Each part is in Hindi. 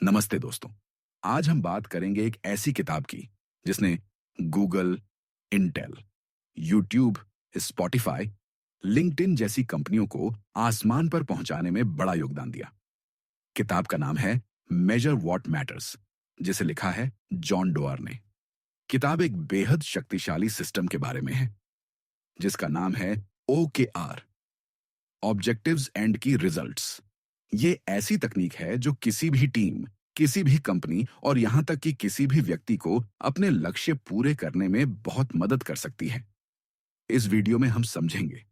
नमस्ते दोस्तों। आज हम बात करेंगे एक ऐसी किताब की जिसने Google, Intel, YouTube, Spotify, LinkedIn जैसी कंपनियों को आसमान पर पहुंचाने में बड़ा योगदान दिया। किताब का नाम है मेजर व्हाट मैटर्स, जिसे लिखा है जॉन डोआर ने। किताब एक बेहद शक्तिशाली सिस्टम के बारे में है जिसका नाम है OKR, ऑब्जेक्टिव्स एंड की रिजल्ट्स। ये ऐसी तकनीक है जो किसी भी टीम, किसी भी कंपनी और यहां तक कि किसी भी व्यक्ति को अपने लक्ष्य पूरे करने में बहुत मदद कर सकती है। इस वीडियो में हम समझेंगे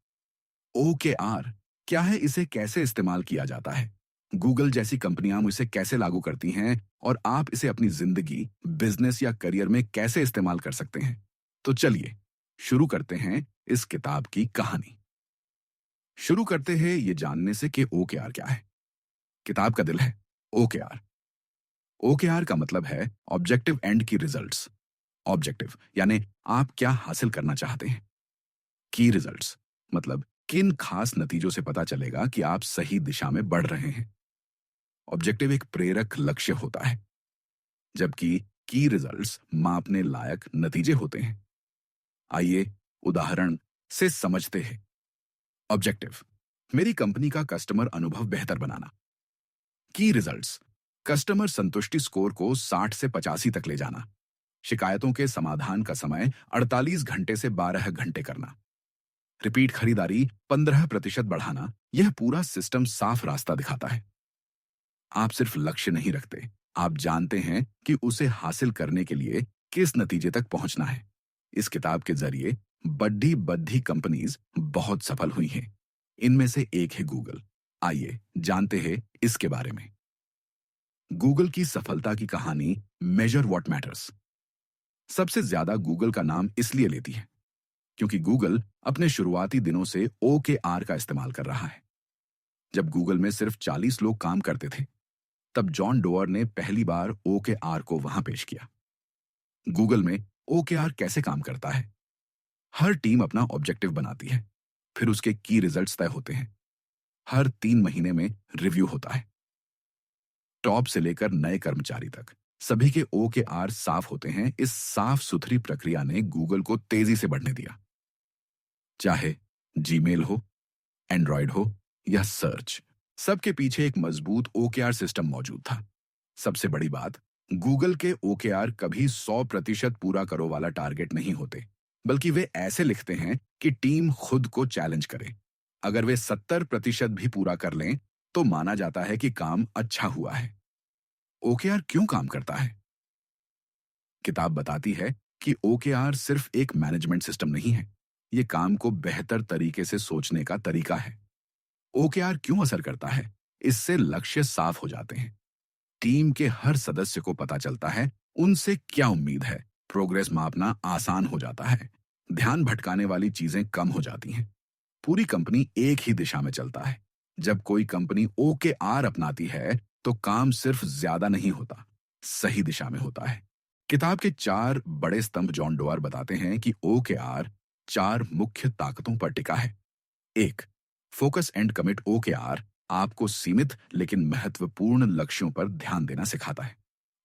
OKR क्या है, इसे कैसे इस्तेमाल किया जाता है, गूगल जैसी कंपनियां इसे कैसे लागू करती हैं और आप इसे अपनी जिंदगी, बिजनेस या करियर में कैसे इस्तेमाल कर सकते हैं। तो चलिए शुरू करते हैं इस किताब की कहानी। शुरू करते हैं ये जानने से कि OKR क्या है। किताब का दिल है OKR। OKR का मतलब है ऑब्जेक्टिव एंड की रिजल्ट्स। ऑब्जेक्टिव यानी आप क्या हासिल करना चाहते हैं। की रिजल्ट्स मतलब किन खास नतीजों से पता चलेगा कि आप सही दिशा में बढ़ रहे हैं। ऑब्जेक्टिव एक प्रेरक लक्ष्य होता है, जबकि की रिजल्ट्स मापने लायक नतीजे होते हैं। आइए उदाहरण से समझते हैं। ऑब्जेक्टिव, मेरी कंपनी का कस्टमर अनुभव बेहतर बनाना। की रिजल्ट्स, कस्टमर संतुष्टि स्कोर को 60 से 85 तक ले जाना। शिकायतों के समाधान का समय 48 घंटे से 12 घंटे करना। रिपीट खरीदारी 15% बढ़ाना। यह पूरा सिस्टम साफ रास्ता दिखाता है। आप सिर्फ लक्ष्य नहीं रखते, आप जानते हैं कि उसे हासिल करने के लिए किस नतीजे तक पहुंचना है। इस किताब के जरिए बड्डी बड्डी कंपनीज बहुत सफल हुई हैं। इनमें से एक है गूगल। आइए जानते हैं इसके बारे में। गूगल की सफलता की कहानी, मेजर व्हाट मैटर्स। सबसे ज्यादा गूगल का नाम इसलिए लेती है क्योंकि गूगल अपने शुरुआती दिनों से OKR का इस्तेमाल कर रहा है। जब गूगल में सिर्फ 40 लोग काम करते थे, तब जॉन डोअर ने पहली बार OKR को वहां पेश किया। गूगल में OKR कैसे काम करता है? हर टीम अपना ऑब्जेक्टिव बनाती है, फिर उसके की रिजल्ट्स तय होते हैं। हर 3 महीने में रिव्यू होता है। टॉप से लेकर नए कर्मचारी तक सभी के OKR साफ होते हैं। इस साफ सुथरी प्रक्रिया ने गूगल को तेजी से बढ़ने दिया। चाहे जीमेल हो, एंड्रॉयड हो या सर्च, सबके पीछे एक मजबूत OKR सिस्टम मौजूद था। सबसे बड़ी बात, गूगल के OKR कभी 100% पूरा करो वाला टारगेट नहीं होते, बल्कि वे ऐसे लिखते हैं कि टीम खुद को चैलेंज करे। अगर वे 70% भी पूरा कर लें, तो माना जाता है कि काम अच्छा हुआ है। OKR क्यों काम करता है? किताब बताती है कि OKR सिर्फ एक मैनेजमेंट सिस्टम नहीं है, ये काम को बेहतर तरीके से सोचने का तरीका है। OKR क्यों असर करता है? इससे लक्ष्य साफ हो जाते हैं। टीम के हर सदस्य को पता चलता है उनसे क्या उम्मीद है। प्रोग्रेस मापना आसान हो जाता है। ध्यान भटकाने वाली चीजें कम हो जाती हैं। पूरी कंपनी एक ही दिशा में चलता है। जब कोई कंपनी OKR अपनाती है, तो काम सिर्फ ज्यादा नहीं होता, सही दिशा में होता है। किताब के 4 बड़े स्तंभ जॉन डोआर बताते हैं कि OKR 4 मुख्य ताकतों पर टिका है। 1, फोकस एंड कमिट। OKR आपको सीमित लेकिन महत्वपूर्ण लक्ष्यों पर ध्यान देना सिखाता है।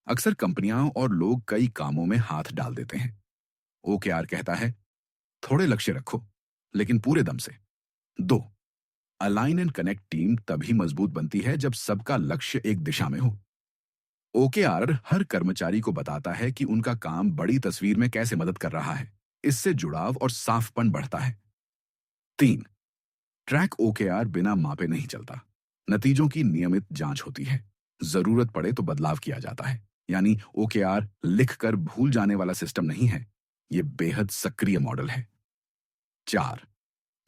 अक्सर कंपनियां और लोग कई कामों में हाथ डाल देते हैं। OKR कहता है थोड़े लक्ष्य रखो, लेकिन पूरे दम से। 2, अलाइन एंड कनेक्ट। टीम तभी मजबूत बनती है जब सबका लक्ष्य एक दिशा में हो। OKR हर कर्मचारी को बताता है कि उनका काम बड़ी तस्वीर में कैसे मदद कर रहा है। इससे जुड़ाव और साफपन बढ़ता है। 3, ट्रैक। OKR बिना मापे नहीं चलता। नतीजों की नियमित जांच होती है। जरूरत पड़े तो बदलाव किया जाता है। यानी OKR लिखकर भूल जाने वाला सिस्टम नहीं है, ये बेहद सक्रिय मॉडल है। 4,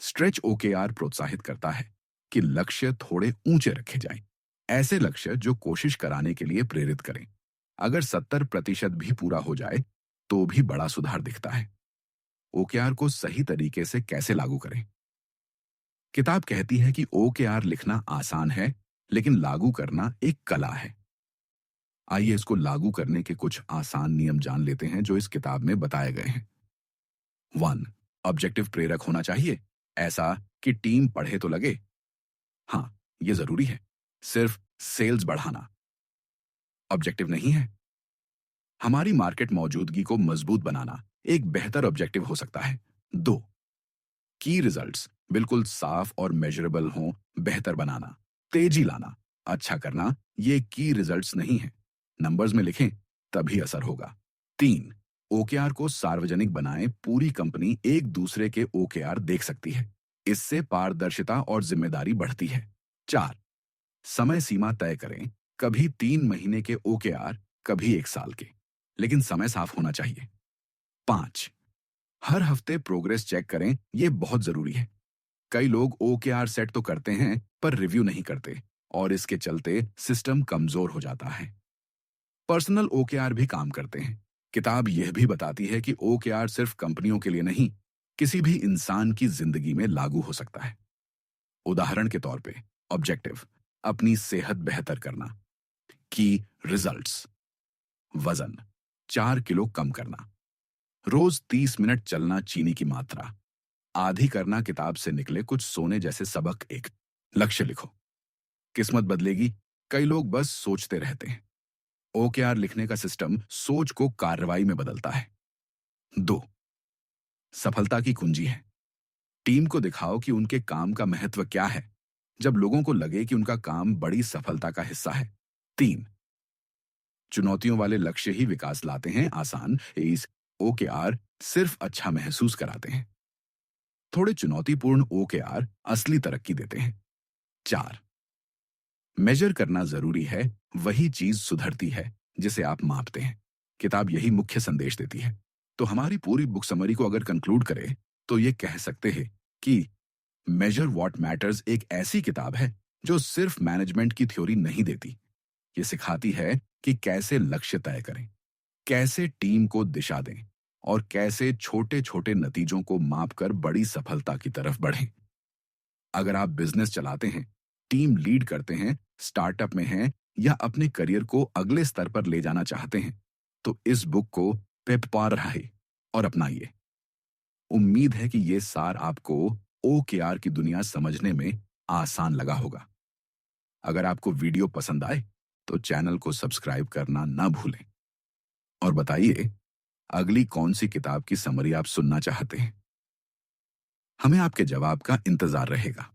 स्ट्रेच। OKR प्रोत्साहित करता है कि लक्ष्य थोड़े ऊंचे रखे जाएं। ऐसे लक्ष्य जो कोशिश कराने के लिए प्रेरित करें। अगर 70% भी पूरा हो जाए, तो भी बड़ा सुधार दिखता है। OKR को सही तरीके से कैसे लागू करें? किताब कहती है कि OKR लिखना आसान है, लेकिन लागू करना एक कला है। आइए इसको लागू करने के कुछ आसान नियम जान लेते हैं जो इस किताब में बताए गए हैं। 1, ऑब्जेक्टिव प्रेरक होना चाहिए, ऐसा कि टीम पढ़े तो लगे। हाँ, ये जरूरी है। सिर्फ सेल्स बढ़ाना। ऑब्जेक्टिव नहीं है। हमारी मार्केट मौजूदगी को मजबूत बनाना एक बेहतर ऑब्जेक्टिव हो सकता है। 2, की रिजल्ट्स बिल्कुल साफ और मेजरेबल हों, बेहतर बनाना, तेजी लाना, अच्छा करना, ये की रिजल्ट्स नहीं है। नंबर्स में लिखें तभी असर होगा। 3, ओकेआर को सार्वजनिक बनाएं, पूरी कंपनी एक दूसरे के ओकेआर देख सकती है। इससे पारदर्शिता और जिम्मेदारी बढ़ती है। 4, समय सीमा तय करें, कभी 3 महीने के ओकेआर, कभी 1 साल के, लेकिन समय साफ होना चाहिए। 5, हर हफ्ते प्रोग्रेस चेक करें, ये बहुत जरूरी है। कई लोग ओकेआर सेट तो करते हैं पर रिव्यू नहीं करते और इसके चलते सिस्टम कमजोर हो जाता है। पर्सनल ओकेआर भी काम करते हैं। किताब यह भी बताती है कि ओकेआर सिर्फ कंपनियों के लिए नहीं, किसी भी इंसान की जिंदगी में लागू हो सकता है। उदाहरण के तौर पे ऑब्जेक्टिव, अपनी सेहत बेहतर करना। की रिजल्ट्स, वजन 4 किलो कम करना, रोज 30 मिनट चलना, चीनी की मात्रा आधी करना, किताब से निकले कुछ सोने जैसे सबक। एक लक्ष्य लिखो, किस्मत बदलेगी। कई लोग बस सोचते रहते हैं। ओकेआर लिखने का सिस्टम सोच को कार्रवाई में बदलता है। 2, सफलता की कुंजी है। टीम को दिखाओ कि उनके काम का महत्व क्या है, जब लोगों को लगे कि उनका काम बड़ी सफलता का हिस्सा है। 3, चुनौतियों वाले लक्ष्य ही विकास लाते हैं, आसान इस ओकेआर सिर्फ अच्छा महसूस कराते हैं। थोड़े चुनौतीपूर्ण ओकेआर असली तरक्की देते हैं। 4, मेजर करना जरूरी है, वही चीज सुधरती है जिसे आप मापते हैं। किताब यही मुख्य संदेश देती है। तो हमारी पूरी बुक समरी को अगर कंक्लूड करें तो ये कह सकते हैं कि मेजर व्हाट मैटर्स एक ऐसी किताब है जो सिर्फ मैनेजमेंट की थ्योरी नहीं देती। ये सिखाती है कि कैसे लक्ष्य तय करें, कैसे टीम को दिशा दें और कैसे छोटे छोटे नतीजों को मापकर बड़ी सफलता की तरफ बढ़ें। अगर आप बिजनेस चलाते हैं, टीम लीड करते हैं, स्टार्टअप में हैं या अपने करियर को अगले स्तर पर ले जाना चाहते हैं, तो इस बुक को पेप रहे और अपनाइए। उम्मीद है कि ये सार आपको ओकेआर की दुनिया समझने में आसान लगा होगा। अगर आपको वीडियो पसंद आए तो चैनल को सब्सक्राइब करना ना भूलें और बताइए अगली कौन सी किताब की समरी आप सुनना चाहते हैं। हमें आपके जवाब का इंतजार रहेगा।